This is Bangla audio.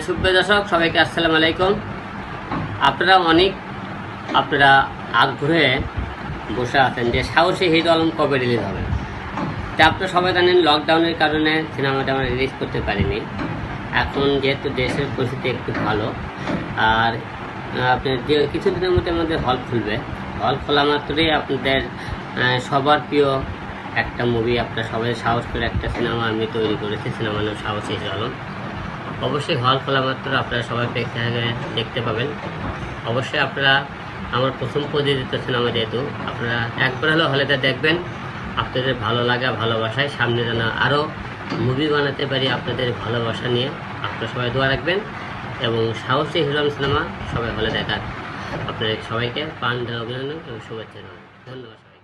সুপ্রিয় দর্শক সবাইকে আসসালামু আলাইকুম। আপনারা আগ্রহে বসে আছেন যে সাহসী হিরো আলম কবে রিলিজ হবে। তা আপনারা সবাই জানেন লকডাউনের কারণে সিনেমাটা আমরা রিলিজ করতে পারিনি। এখন যেহেতু দেশের পরিস্থিতি একটু ভালো, আর আপনার যে কিছুদিনের মধ্যে আমাদের হল খুলবে, হল খোলা মাত্রই আপনাদের সবার প্রিয় একটা মুভি, আপনারা সবাই সাহস করে একটা সিনেমা আমি তৈরি করেছি, সিনেমার নাম সাহসী হিরো আলম। অবশ্যই হল খোলা মাত্র আপনারা সবাই দেখতে পাবেন। অবশ্যই আপনারা আমার প্রথম প্রযোজিত সিনেমা, যেহেতু আপনারা একবার হলেও হলেতে দেখবেন। আপনাদের ভালো লাগা ভালোবাসায় সামনে যেন আরও মুভি বানাতে পারি আপনাদের ভালোবাসা নিয়ে। আপনারা সবাই দোয়া রাখবেন এবং সাহসী হিরো আলম সিনেমা সবাই হলে দেখার আপনাদের সবাইকে প্রাণ ঢালা অভিনন্দন এবং শুভেচ্ছা জানাই। ধন্যবাদ।